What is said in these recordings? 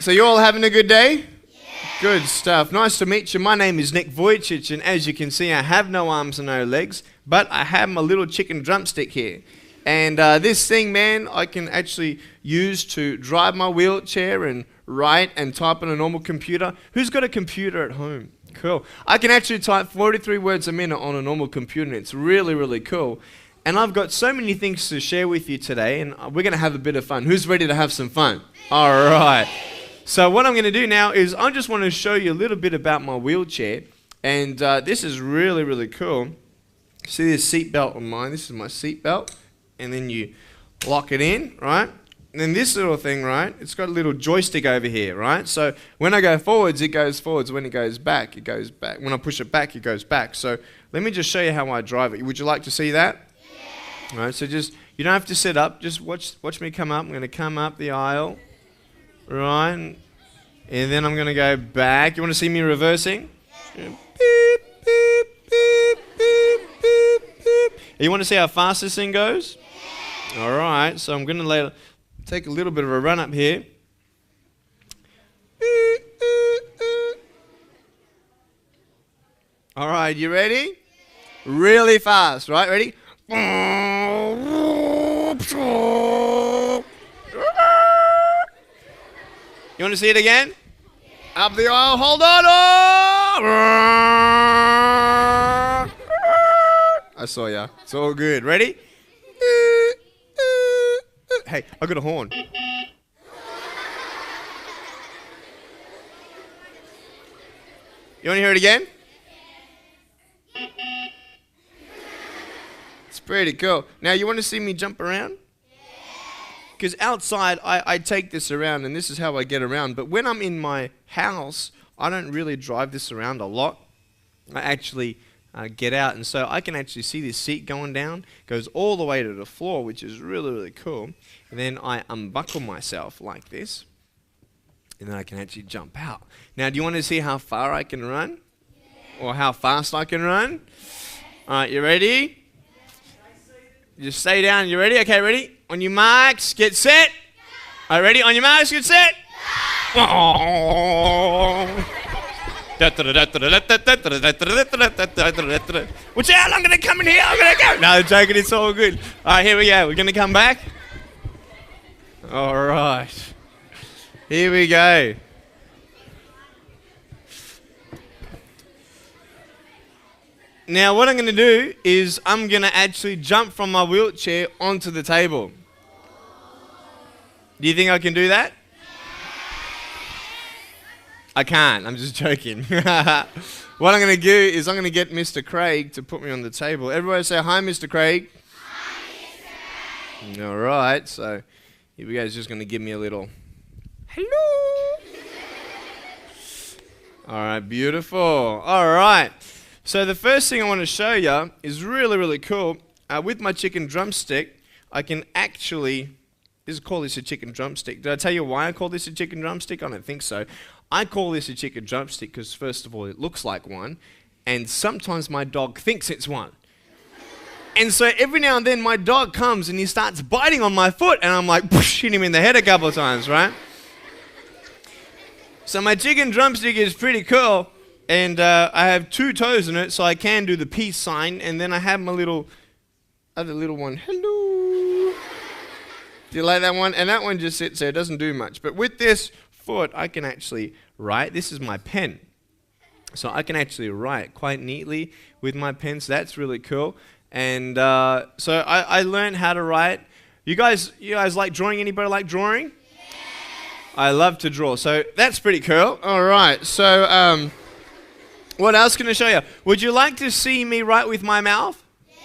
So you all having a good day? Good stuff. Nice to meet you. My name is Vujicic, and as you can see, I have no arms and no legs, but I have my little chicken drumstick here. And this thing, man, I can actually use to drive my wheelchair and write and type on a normal computer. Who's got a computer at home? Cool. I can actually type 43 words a minute on a normal computer, and it's really, really cool. And I've got so many things to share with you today, and we're going to have a bit of fun. Who's ready to have some fun? All right. So what I'm going to do now is I just want to show you a little bit about my wheelchair. And this is really, really cool. See this seat belt on mine? This is my seat belt. And then you lock it in, right? And then this little thing, right? It's got a little joystick over here, right? So when I go forwards, it goes forwards. When it goes back, it goes back. When I push it back, it goes back. So let me just show you how I drive it. Would you like to see that? All right, so just, you don't have to sit up. Just watch me come up. I'm going to come up the aisle, right? And then I'm going to go back. You want to see me reversing? Beep, beep, beep, beep, beep, beep. You want to see how fast this thing goes? All right, so I'm going to take a little bit of a run up here. All right, you ready? Really fast, right? Ready? You want to see it again? Up the aisle, hold on. I saw ya. It's all good. Ready? Hey, I got a horn. You want to hear it again? It's pretty cool. Now, you want to see me jump around? Because outside, I take this around, and this is how I get around. But when I'm in my house, I don't really drive this around a lot. I actually get out, and so I can actually see this seat going down. Goes all the way to the floor, which is really, really cool. And then I unbuckle myself like this, and then I can actually jump out. Now, do you want to see how far I can run? Or how fast I can run? All right, you ready? Just stay down. You ready? Okay, ready? On your marks, get set. All right, ready? On your marks, get set. Watch out, I'm going to come in here. I'm going to go. No, I'm joking. It's all good. All right, here we go. We're going to come back. All right. Here we go. Now, what I'm going to do is I'm going to actually jump from my wheelchair onto the table. Do you think I can do that? I can't. I'm just joking. What I'm going to do is I'm going to get Mr. Craig to put me on the table. Everybody say, hi, Mr. Craig. Hi, Mr. Craig. All right. So here we go. He's just going to give me a little hello. All right. Beautiful. All right. So the first thing I want to show you is really, really cool. With my chicken drumstick, I can actually, call this a chicken drumstick. Did I tell you why I call this a chicken drumstick? I don't think so. I call this a chicken drumstick because, first of all, it looks like one, and sometimes my dog thinks it's one. And so every now and then my dog comes and he starts biting on my foot, and I'm like, hit him in the head a couple of times, right? So my chicken drumstick is pretty cool. And I have 2 toes in it, so I can do the peace sign. And then I have my other little one. Hello. Do you like that one? And that one just sits there. It doesn't do much. But with this foot, I can actually write. This is my pen. So I can actually write quite neatly with my pen. So that's really cool. And so I learned how to write. You guys like drawing? Anybody like drawing? I love to draw. So that's pretty cool. All right. So what else can I show you? Would you like to see me write with my mouth? Yeah.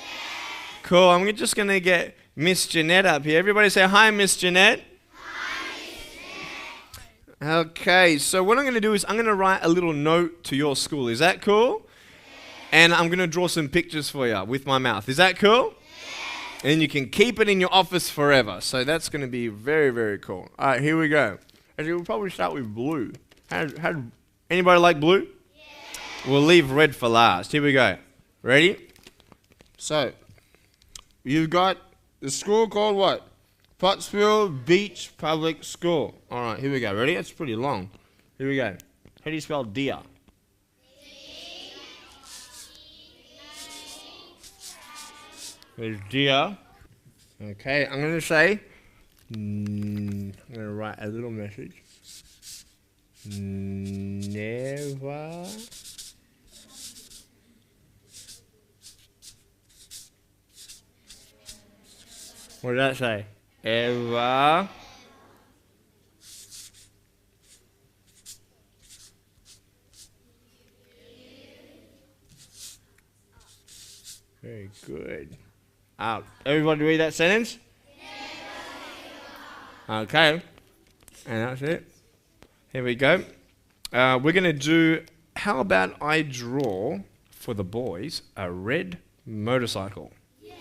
Cool. I'm just going to get Miss Jeanette up here. Everybody say hi, Miss Jeanette. Hi, Miss Jeanette. Okay. So what I'm going to do is I'm going to write a little note to your school. Is that cool? Yeah. And I'm going to draw some pictures for you with my mouth. Is that cool? Yeah. And you can keep it in your office forever. So that's going to be very, very cool. All right. Here we go. And we'll probably start with blue. Anybody like blue? We'll leave red for last. Here we go. Ready? So, you've got the school called what? Pottsville Beach Public School. All right, here we go. Ready? That's pretty long. Here we go. How do you spell deer? There's deer. Okay, I'm going to say, I'm going to write a little message. Never what did that say? Ever very good. Out. Everybody read that sentence? Okay. And that's it. Here we go. We're going to do, how about I draw, for the boys, a red motorcycle. Yeah.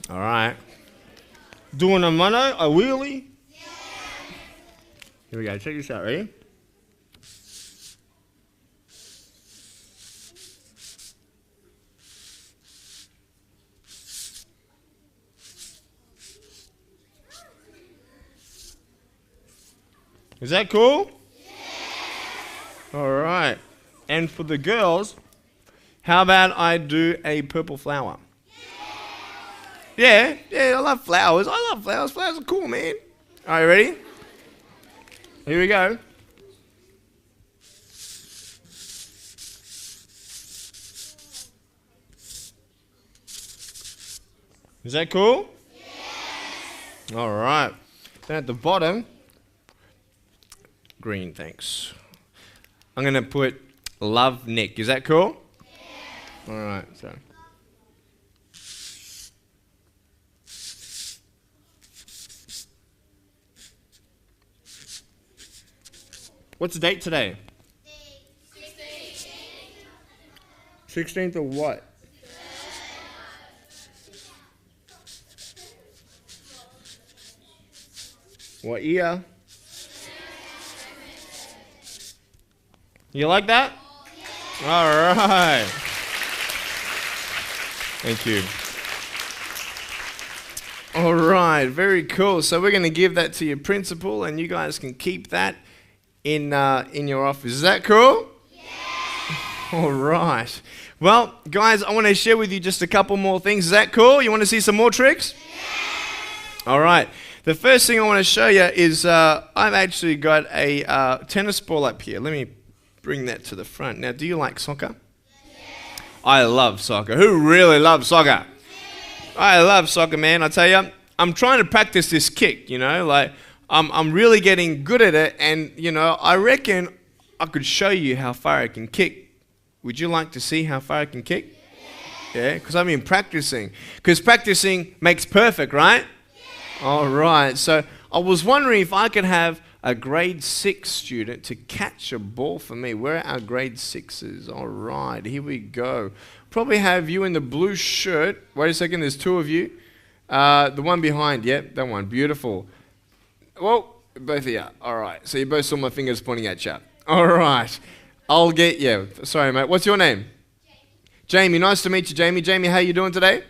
All right. Doing a mono, a wheelie. Yeah. Here we go. Check this out. Ready? Is that cool? Yeah. All right. And for the girls, how about I do a purple flower? Yeah, I love flowers. I love flowers. Flowers are cool, man. Are you ready? Here we go. Is that cool? Yeah. All right. Then at the bottom, green, thanks. I'm going to put love Nick. Is that cool? Yeah. All right, so. What's the date today? 16th of what? What year? You like that? All right. Thank you. All right, very cool. So we're going to give that to your principal, and you guys can keep that in your office. Is that cool? Yeah. All right. Well, guys, I want to share with you just a couple more things. Is that cool? You want to see some more tricks? Yeah. All right. The first thing I want to show you is I've actually got a tennis ball up here. Let me bring that to the front. Now, do you like soccer? Yeah. I love soccer. Who really loves soccer? Yeah. I love soccer, man. I tell you, I'm trying to practice this kick, you know, like I'm really getting good at it, and, you know, I reckon I could show you how far I can kick. Would you like to see how far I can kick? Yeah, because I've been practicing. Because practicing makes perfect, right? Yeah. All right, so I was wondering if I could have a grade 6 student to catch a ball for me. Where are our grade 6s? All right, here we go. Probably have you in the blue shirt. Wait a second, there's 2 of you. The one behind, yep, that one, beautiful. Well, both of you. All right, so you both saw my fingers pointing at you. All right, I'll get you. Sorry, mate. What's your name? Jamie. Nice to meet you, Jamie. Jamie, how you doing today?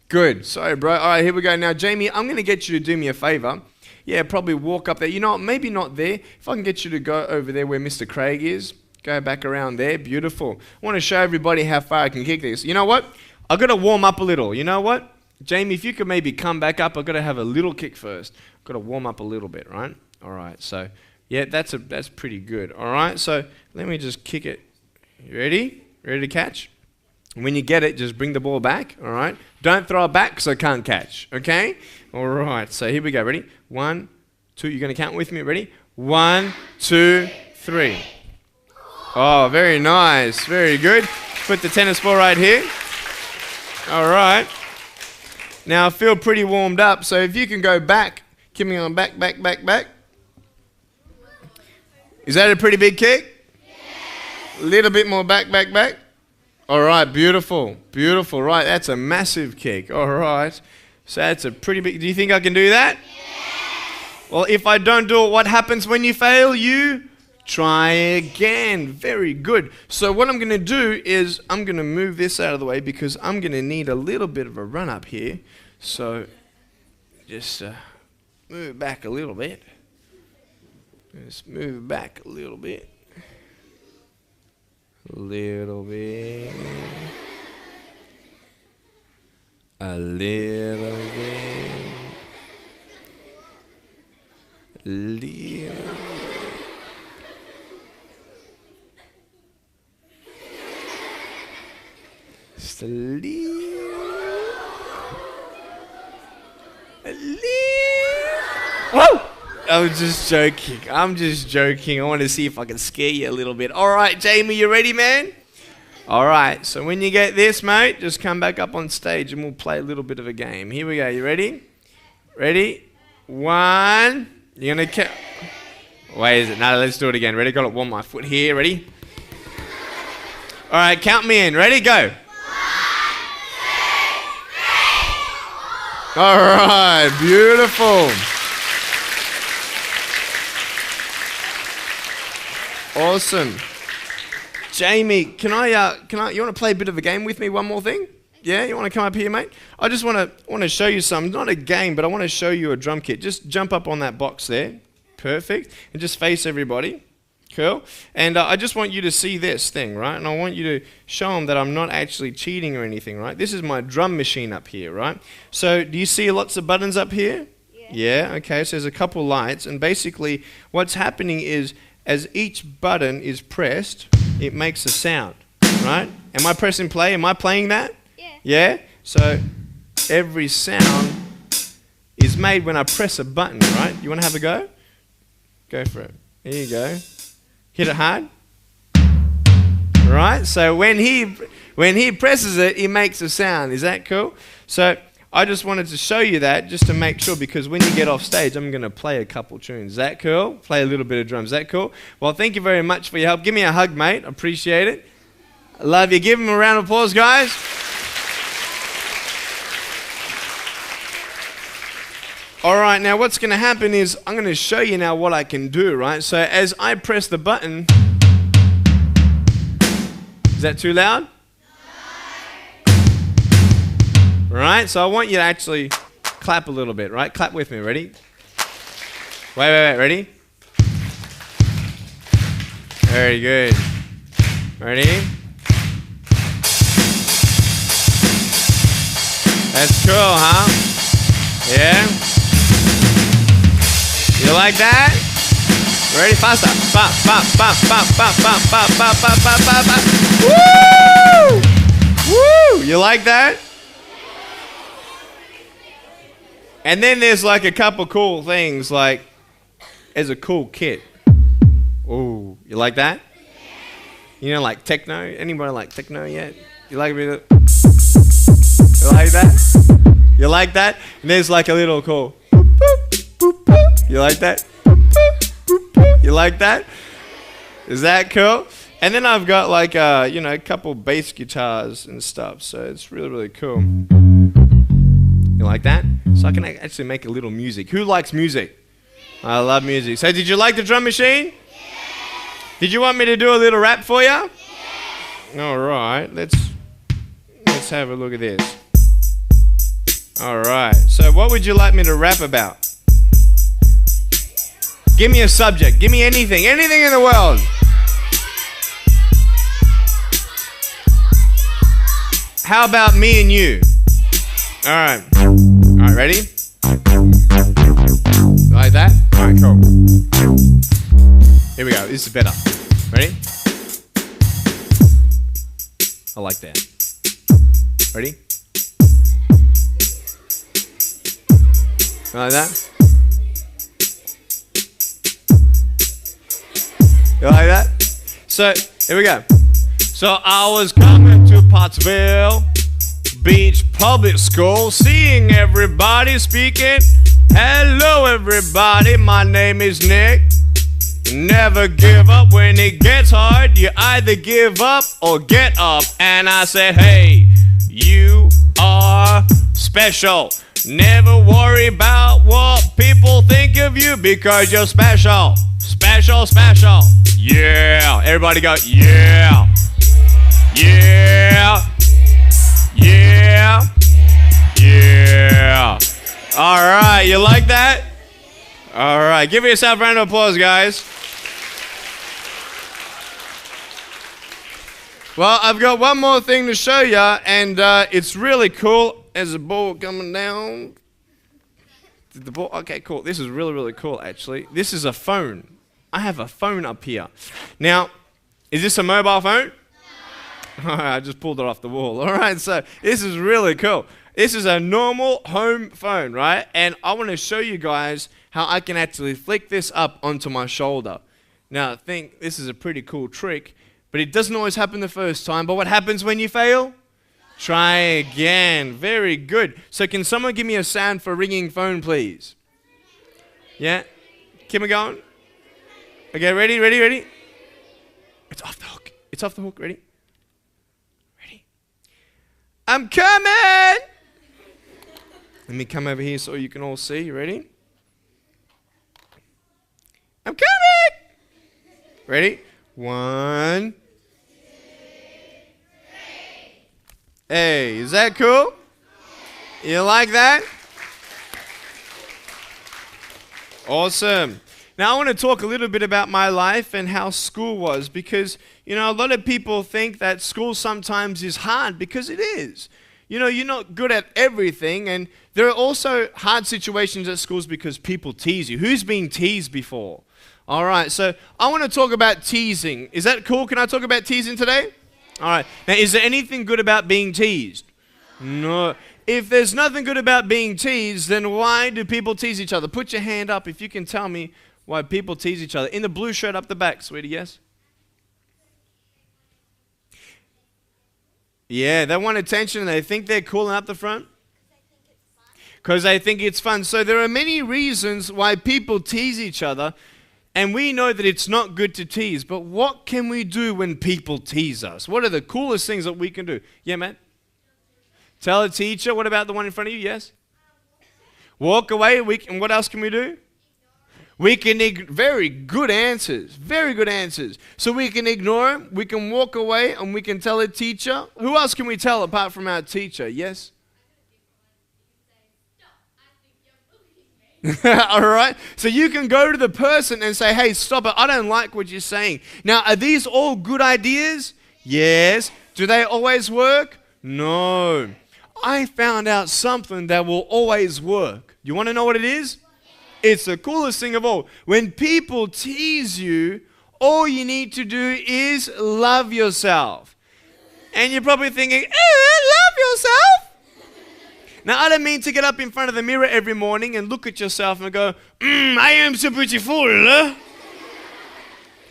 Good. Sorry, bro. All right, here we go. Now, Jamie, I'm going to get you to do me a favor. Yeah, probably walk up there. You know what, maybe not there. If I can get you to go over there where Mr. Craig is, go back around there. Beautiful. I want to show everybody how far I can kick this. You know what? I've got to warm up a little. You know what? Jamie, if you could maybe come back up, I've got to have a little kick first. I've got to warm up a little bit, right? All right, so, yeah, that's pretty good. All right, so let me just kick it. You ready? Ready to catch? When you get it, just bring the ball back, all right? Don't throw it back because I can't catch, okay? All right, so here we go. Ready? 1, 2. You're going to count with me. Ready? 1, 2, 3. Oh, very nice. Very good. Put the tennis ball right here. All right. Now, I feel pretty warmed up, so if you can go back, keep me on back. Is that a pretty big kick? A little bit more back. All right, beautiful. Right, that's a massive kick. All right. So that's a pretty big... Do you think I can do that? Yeah. Well, if I don't do it, what happens when you fail? You try again. Very good. So what I'm going to do is I'm going to move this out of the way because I'm going to need a little bit of a run up here. So just move it back a little bit. Just move it back a little bit. A little bit. A little bit. A little bit. Just a little. A little. Whoa! I'm just joking. I'm just joking. I want to see if I can scare you a little bit. All right, Jamie, you ready, man? All right. So when you get this, mate, just come back up on stage and we'll play a little bit of a game. Here we go. You ready? Ready? 1. You're going to count. Wait, is it? No, let's do it again. Ready? Got to warm my foot here. Ready? All right, count me in. Ready? Go. 1, 2, 3, 4. All right. Beautiful. Awesome. Jamie, you want to play a bit of a game with me? One more thing? Yeah, you want to come up here, mate? I just want to show you something. Not a game, but I want to show you a drum kit. Just jump up on that box there. Perfect. And just face everybody. Cool. And I just want you to see this thing, right? And I want you to show them that I'm not actually cheating or anything, right? This is my drum machine up here, right? So do you see lots of buttons up here? Yeah, okay. So there's a couple lights. And basically what's happening is as each button is pressed, it makes a sound, right? Am I pressing play? Am I playing that? Yeah. Yeah? So every sound is made when I press a button, right? You want to have a go? Go for it. There you go. Hit it hard. Right? So when he presses it, he makes a sound. Is that cool? So I just wanted to show you that just to make sure, because when you get off stage, I'm going to play a couple tunes. Is that cool? Play a little bit of drums. Is that cool? Well, thank you very much for your help. Give me a hug, mate. Appreciate it. I love you. Give him a round of applause, guys. All right, now what's going to happen is I'm going to show you now what I can do, right? So as I press the button, is that too loud? Right, so I want you to actually clap a little bit, right? Clap with me, ready? Wait, ready? Very good. Ready? That's cool, huh? Yeah? You like that? Ready? Faster. Bop, bop, bop, bop, bop, bop, bop, bop, bop, bop, bop, bop. Woo! Woo! You like that? And then there's like a couple cool things, like there's a cool kit. Ooh, you like that? You know, like techno? Anybody like techno yet? You like a bit of... You like that? You like that? And there's like a little cool... You like that? You like that? Is that cool? And then I've got like, a couple bass guitars and stuff, so it's really, really cool. You like that? So I can actually make a little music. Who likes music? I love music. So did you like the drum machine? Yeah. Did you want me to do a little rap for you? Yeah. All right. Let's have a look at this. All right. So what would you like me to rap about? Give me a subject. Give me anything. Anything in the world. How about me and you? All right. All right, ready? Like that? All right, cool. Here we go. This is better. Ready? I like that. Ready? Like that? You like that? So, here we go. So, I was coming to Pottsville Beach Public School, seeing everybody speaking. Hello everybody, my name is Nick. Never give up when it gets hard. You either give up or get up. And I said, hey, you are special. Never worry about what people think of you, because you're special. Special, special. Yeah. Everybody go, yeah. Yeah. Yeah. Yeah. All right, you like that? All right, give yourself a round of applause, guys. Well, I've got one more thing to show you, and it's really cool. There's a ball coming down. The ball. Okay, cool. This is really, really cool, actually. This is a phone. I have a phone up here. Now, is this a mobile phone? No. I just pulled it off the wall. All right, so this is really cool. This is a normal home phone, right? And I want to show you guys how I can actually flick this up onto my shoulder. Now, I think this is a pretty cool trick, but it doesn't always happen the first time. But what happens when you fail? Try again. Very good. So can someone give me a sound for ringing phone, please? Yeah? Keep it going. Okay, ready, ready, ready? It's off the hook. It's off the hook. Ready? Ready? I'm coming! Let me come over here so you can all see. You ready? I'm coming! Ready? 1. Hey, is that cool? You like that? Awesome. Now I want to talk a little bit about my life and how school was, because, you know, a lot of people think that school sometimes is hard, because it is. You know, you're not good at everything, and there are also hard situations at schools because people tease you. Who's been teased before? All right, so I want to talk about teasing. Is that cool? Can I talk about teasing today? All right. Now, is there anything good about being teased? No. If there's nothing good about being teased, then why do people tease each other? Put your hand up if you can tell me why people tease each other. In the blue shirt up the back, sweetie, yes? Yeah, they want attention and they think they're cool and up the front? Because they think it's fun. So there are many reasons why people tease each other, and we know that it's not good to tease. But what can we do when people tease us? What are the coolest things that we can do? Yeah, Matt? Tell a teacher. What about the one in front of you? Yes? Walk away. And what else can we do? We can very good answers. Very good answers. So we can ignore them. We can walk away, and we can tell a teacher. Who else can we tell apart from our teacher? Yes? All right. So you can go to the person and say, hey, stop it. I don't like what you're saying. Now, are these all good ideas? Yes. Do they always work? No. I found out something that will always work. You want to know what it is? It's the coolest thing of all. When people tease you, all you need to do is love yourself. And you're probably thinking, love yourself? Now, I don't mean to get up in front of the mirror every morning and look at yourself and go, I am so beautiful.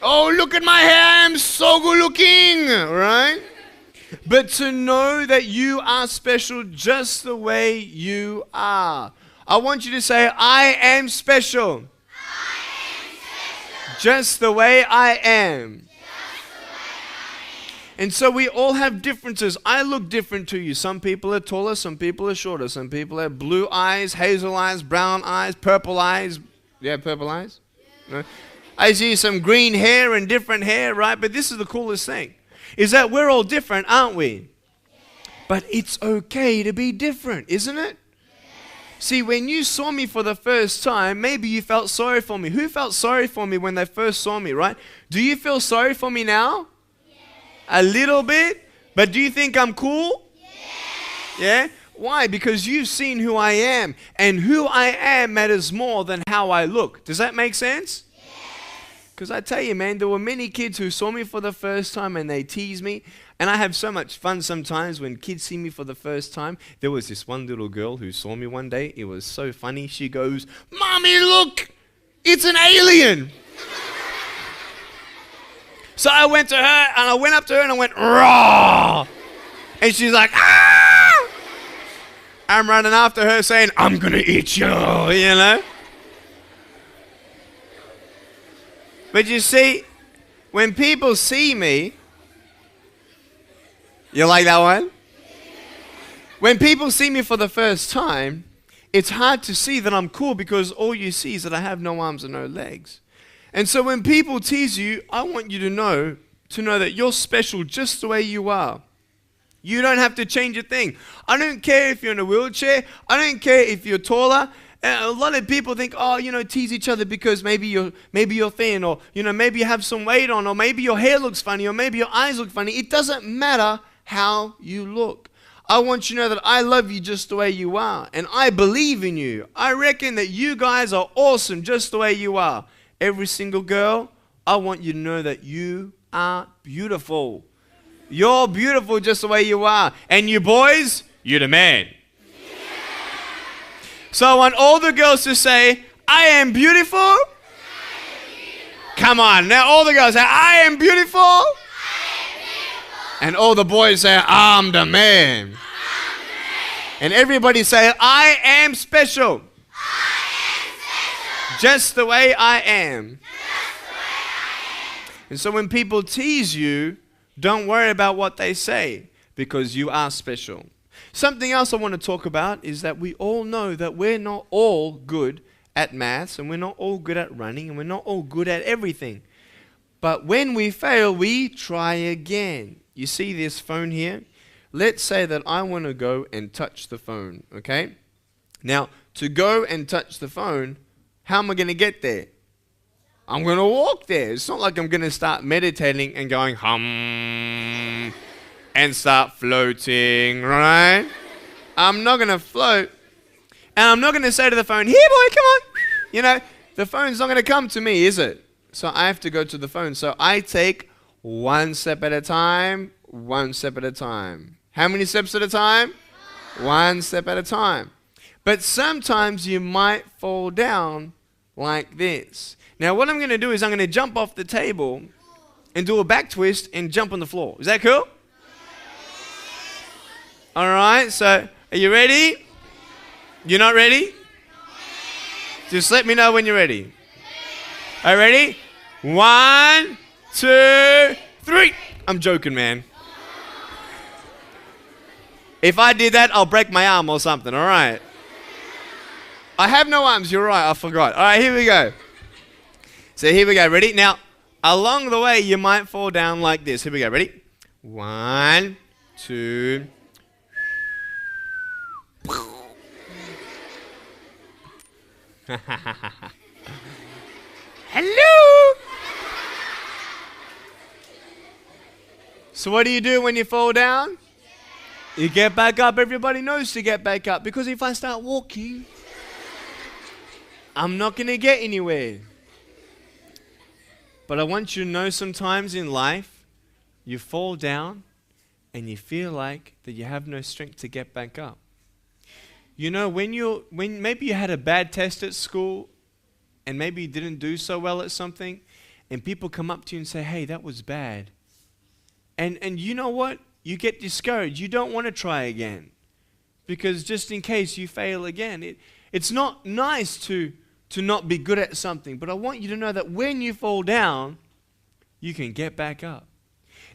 Oh, look at my hair. I am so good looking. Right? But to know that you are special just the way you are. I want you to say, I am special. I am special. Just the way I am. And so we all have differences. I look different to you. Some people are taller, some people are shorter. Some people have blue eyes, hazel eyes, brown eyes, purple eyes. You have purple eyes? Yeah. No? I see some green hair and different hair, right? But this is the coolest thing, is that we're all different, aren't we? Yeah. But it's okay to be different, isn't it? See, when you saw me for the first time, maybe you felt sorry for me. Who felt sorry for me when they first saw me, right? Do you feel sorry for me now? Yes. A little bit? But do you think I'm cool? Yes. Yeah? Why? Because you've seen who I am. And who I am matters more than how I look. Does that make sense? Because I tell you, man, there were many kids who saw me for the first time and they tease me. And I have so much fun sometimes when kids see me for the first time. There was this one little girl who saw me one day. It was so funny. She goes, Mommy, look, it's an alien. So I went to her and I went up to her and I went, raw. And she's like, ah. I'm running after her saying, I'm going to eat you, you know. But you see, when people see me, you like that one? When people see me for the first time, it's hard to see that I'm cool because all you see is that I have no arms and no legs. And so when people tease you, I want you to know that you're special just the way you are. You don't have to change a thing. I don't care if you're in a wheelchair. I don't care if you're taller. A lot of people think, oh, tease each other because maybe you're thin, or maybe you have some weight on, or maybe your hair looks funny, or maybe your eyes look funny. It doesn't matter how you look. I want you to know that I love you just the way you are, and I believe in you. I reckon that you guys are awesome just the way you are. Every single girl, I want you to know that you are beautiful. You're beautiful just the way you are. And you boys, you're the man. So I want all the girls to say, I am beautiful. I am beautiful. Come on, now all the girls say, I am beautiful. I am beautiful. And all the boys say, I'm the man. I'm the man. And everybody say, I am special. I am special. Just the way I am. Just the way I am. And so when people tease you, don't worry about what they say, because you are special. Something else I want to talk about is that we all know that we're not all good at maths, and we're not all good at running, and we're not all good at everything. But when we fail, we try again. You see this phone here? Let's say that I want to go and touch the phone, okay? Now, to go and touch the phone, how am I going to get there? I'm going to walk there. It's not like I'm going to start meditating and going hum and start floating, right? I'm not going to float. And I'm not going to say to the phone, here boy, come on. The phone's not going to come to me, is it? So I have to go to the phone. So I take one step at a time, one step at a time. How many steps at a time? One step at a time. But sometimes you might fall down like this. Now what I'm going to do is I'm going to jump off the table and do a back twist and jump on the floor. Is that cool? All right, so are you ready? You're not ready? Just let me know when you're ready. Are you ready? 1, 2, 3. I'm joking, man. If I did that, I'll break my arm or something, all right? I have no arms, you're right, I forgot. All right, here we go. So here we go, ready? Now, along the way, you might fall down like this. Here we go, ready? 1, 2. Hello! So what do you do when you fall down? You get back up. Everybody knows to get back up, because if I start walking, I'm not going to get anywhere. But I want you to know, sometimes in life, you fall down and you feel like that you have no strength to get back up. When maybe you had a bad test at school and maybe you didn't do so well at something, and people come up to you and say, hey, that was bad. And you know what? You get discouraged. You don't want to try again, because just in case you fail again. It's not nice to not be good at something, but I want you to know that when you fall down, you can get back up.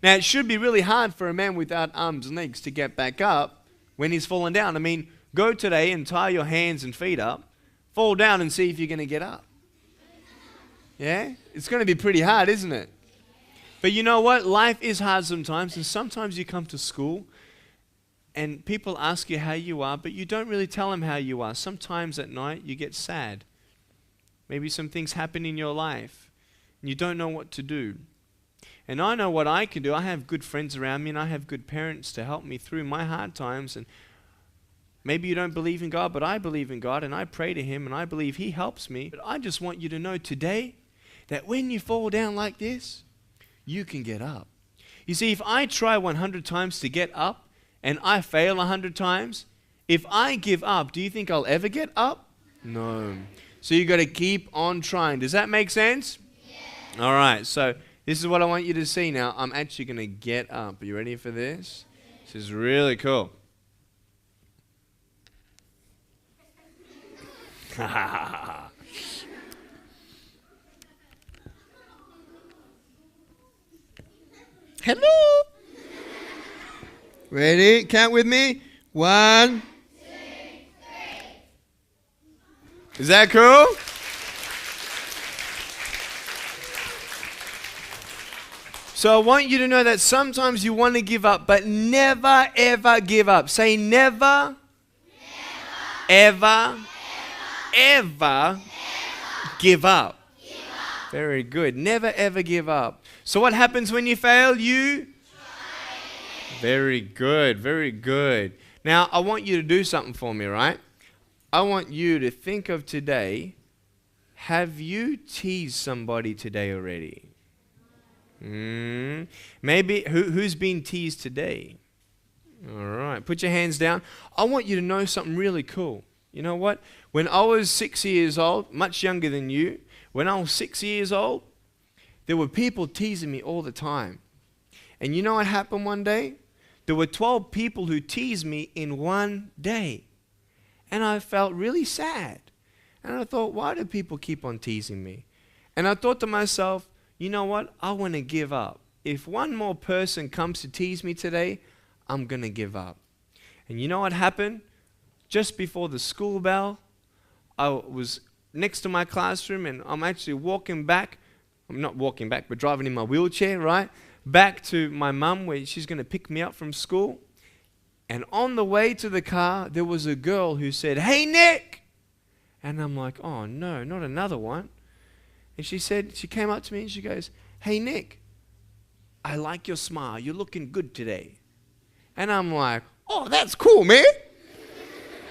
Now, it should be really hard for a man without arms and legs to get back up when he's fallen down. I mean, go today and tie your hands and feet up, fall down and see if you're going to get up. Yeah? It's going to be pretty hard, isn't it? But you know what? Life is hard sometimes, and sometimes you come to school and people ask you how you are, but you don't really tell them how you are. Sometimes at night you get sad. Maybe some things happen in your life and you don't know what to do. And I know what I can do. I have good friends around me, and I have good parents to help me through my hard times. And maybe you don't believe in God, but I believe in God, and I pray to Him, and I believe He helps me. But I just want you to know today that when you fall down like this, you can get up. You see, if I try 100 times to get up and I fail 100 times, if I give up, do you think I'll ever get up? No. So you got to keep on trying. Does that make sense? Yeah. All right, so this is what I want you to see now. I'm actually going to get up. Are you ready for this? This is really cool. Hello. Ready? Count with me. 1, 2, 3. Is that cool? So I want you to know that sometimes you want to give up, but never, ever give up. Say never, ever, ever give up. Very good. Never, ever give up. So what happens when you fail? You? Very good. Very good. Now, I want you to do something for me, right? I want you to think of today. Have you teased somebody today already? Maybe. Who's been teased today? All right. Put your hands down. I want you to know something really cool. You know what? When I was 6 years old, much younger than you, when I was 6 years old, there were people teasing me all the time. And you know what happened one day? There were 12 people who teased me in one day. And I felt really sad. And I thought, why do people keep on teasing me? And I thought to myself, you know what? I want to give up. If one more person comes to tease me today, I'm going to give up. And you know what happened? Just before the school bell, I was next to my classroom and I'm actually walking back. I'm not walking back, but driving in my wheelchair, right? Back to my mum where she's going to pick me up from school. And on the way to the car, there was a girl who said, "Hey, Nick!" And I'm like, oh no, not another one. And she came up to me and she goes, "Hey, Nick, I like your smile. You're looking good today." And I'm like, oh, that's cool, man.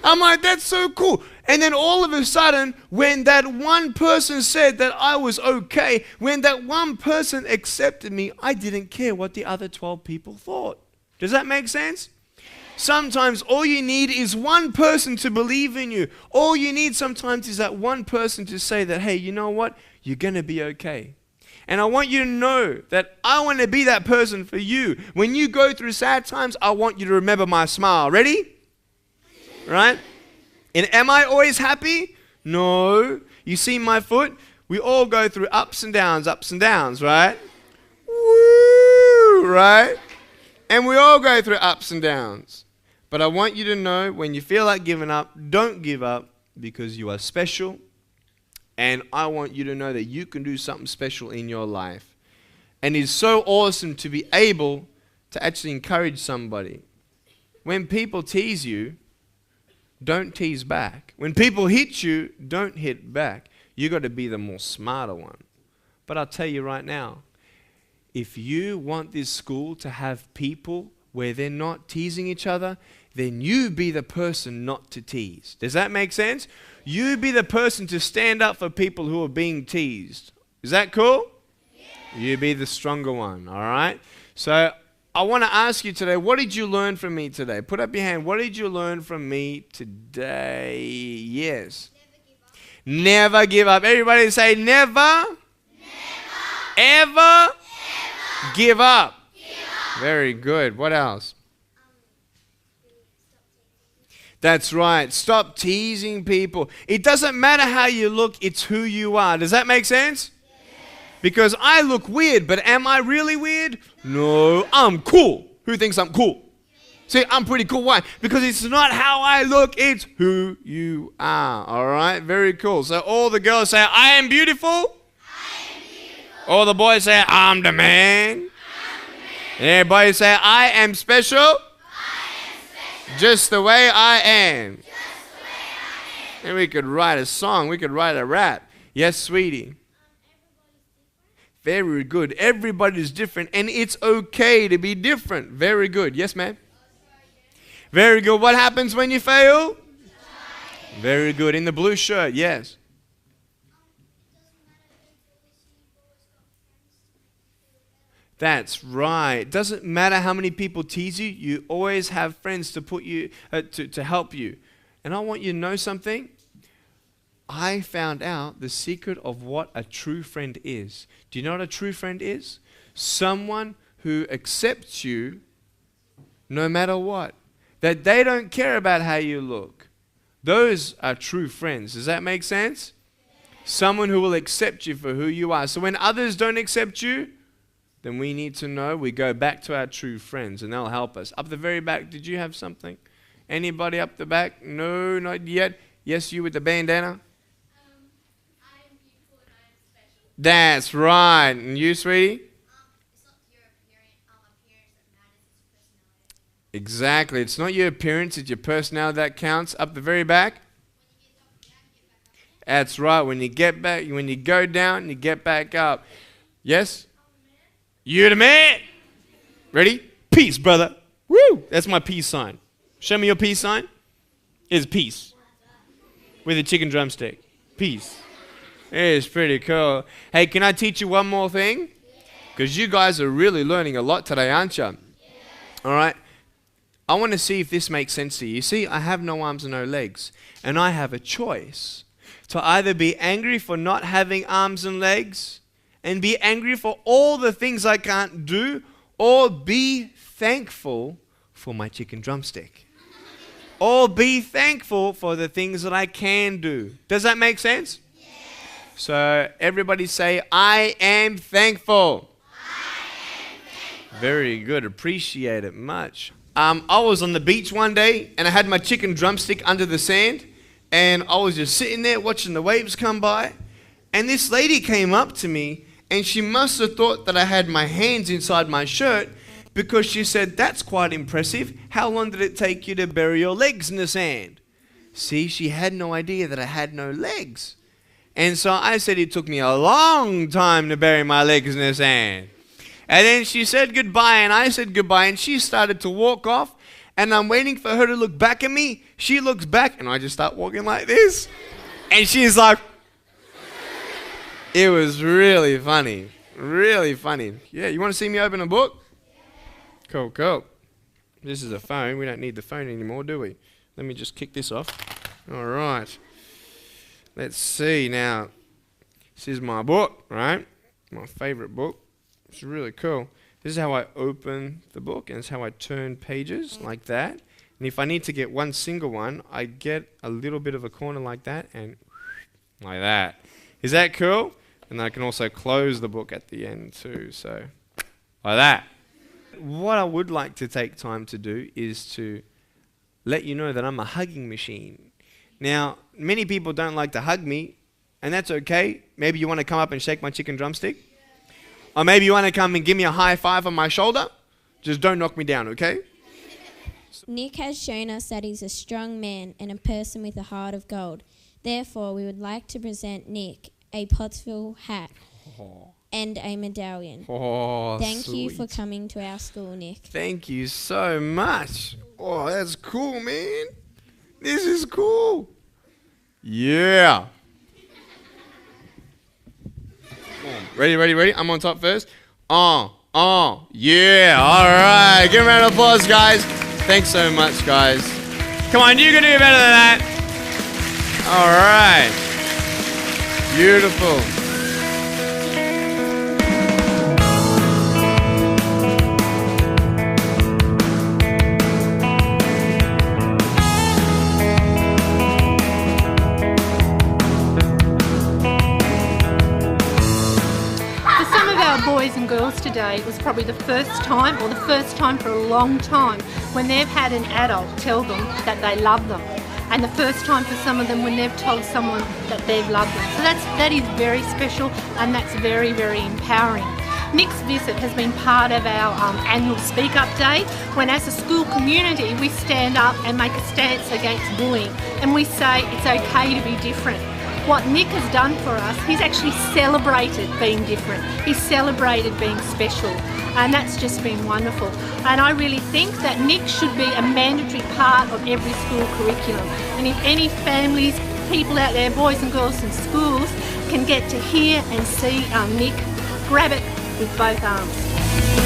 I'm like, that's so cool. And then all of a sudden, when that one person said that I was okay, when that one person accepted me, I didn't care what the other 12 people thought. Does that make sense? Sometimes all you need is one person to believe in you. All you need sometimes is that one person to say that, hey, you know what? You're going to be okay. And I want you to know that I want to be that person for you. When you go through sad times, I want you to remember my smile. Ready? Right? And am I always happy? No. You see my foot? We all go through ups and downs, right? Woo! Right? And we all go through ups and downs. But I want you to know when you feel like giving up, don't give up because you are special. And I want you to know that you can do something special in your life. And it's so awesome to be able to actually encourage somebody. When people tease you, don't tease back. When people hit you, don't hit back. You got to be the more smarter one. But I'll tell you right now, if you want this school to have people where they're not teasing each other, then you be the person not to tease. Does that make sense? You be the person to stand up for people who are being teased. Is that cool? Yeah. You be the stronger one, all right? So I want to ask you today, what did you learn from me today? Put up your hand. What did you learn from me today? Yes. Never give up. Everybody say never. Never. Ever. Ever. Give up. Very good. What else? That's right. Stop teasing people. It doesn't matter how you look, it's who you are. Does that make sense? Yes. Because I look weird, but am I really weird? No, I'm cool. Who thinks I'm cool? See, I'm pretty cool. Why? Because it's not how I look, it's who you are. All right? Very cool. So all the girls say, I am beautiful. I am beautiful. All the boys say, I'm the man. And everybody say, I am special. I am special. Just the way I am. Just the way I am. And we could write a song. We could write a rap. Yes, sweetie. Very good. Everybody's different, and it's okay to be different. Very good. Yes, ma'am? Very good. What happens when you fail? Very good. In the blue shirt, yes. That's right. Doesn't matter how many people tease you, you always have friends to put you to help you. And I want you to know something. I found out the secret of what a true friend is. Do you know what a true friend is? Someone who accepts you no matter what. That they don't care about how you look. Those are true friends. Does that make sense? Someone who will accept you for who you are. So when others don't accept you, then we need to know, we go back to our true friends and they'll help us. Up the very back, did you have something? Anybody up the back? No, not yet. Yes, you with the bandana? I am beautiful and I am special. That's right. And you, sweetie? It's not your Exactly. It's not your appearance, it's your personality that counts. Up the very back. That's right. When you get back, when you go down, you get back up. Yes? You're the man. Ready? Peace, brother. Woo! That's my peace sign. Show me your peace sign. It's peace. With a chicken drumstick. Peace. It's pretty cool. Hey, can I teach you one more thing? Because you guys are really learning a lot today, aren't you? All right. I want to see if this makes sense to you. You see, I have no arms and no legs. And I have a choice to either be angry for not having arms and legs and be angry for all the things I can't do, or be thankful for my chicken drumstick. Or be thankful for the things that I can do. Does that make sense? Yes. So everybody say, I am thankful. I am thankful. Very good. Appreciate it much. I was on the beach one day and I had my chicken drumstick under the sand. And I was just sitting there watching the waves come by. And this lady came up to me and she must have thought that I had my hands inside my shirt, because she said, that's quite impressive. How long did it take you to bury your legs in the sand? See, she had no idea that I had no legs. And so I said it took me a long time to bury my legs in the sand. And then she said goodbye and I said goodbye and she started to walk off. And I'm waiting for her to look back at me. She looks back and I just start walking like this. And she's like, it was really funny. Really funny. Yeah, you want to see me open a book? Cool, cool. This is a phone. We don't need the phone anymore, do we? Let me just kick this off. All right. Let's see now. This is my book, right? My favorite book. It's really cool. This is how I open the book, and it's how I turn pages like that. And if I need to get one single one, I get a little bit of a corner like that and like that. Is that cool? And I can also close the book at the end too, so like that. What I would like to take time to do is to let you know that I'm a hugging machine. Now, many people don't like to hug me, and that's okay. Maybe you want to come up and shake my chicken drumstick. Or maybe you want to come and give me a high five on my shoulder. Just don't knock me down, okay? Nick has shown us that he's a strong man and a person with a heart of gold. Therefore, we would like to present Nick a Pottsville hat and a medallion. Oh, Thank sweet. you for coming to our school, Nick. Thank you so much. Oh, that's cool, man. This is cool. Yeah. Ready? I'm on top first. Yeah. All right. Give a round of applause, guys. Thanks so much, guys. Come on, you can do better than that. All right. Beautiful. Boys and girls today, it was probably the first time, or the first time for a long time, when they've had an adult tell them that they love them, and the first time for some of them when they've told someone that they've loved them. So that is very special, and that's very, very empowering. Nick's visit has been part of our annual Speak Up Day, when as a school community we stand up and make a stance against bullying, and we say it's okay to be different. What Nick has done for us, he's actually celebrated being different. He's celebrated being special, and that's just been wonderful. And I really think that Nick should be a mandatory part of every school curriculum. And if any families, people out there, boys and girls in schools, can get to hear and see Nick, grab it with both arms.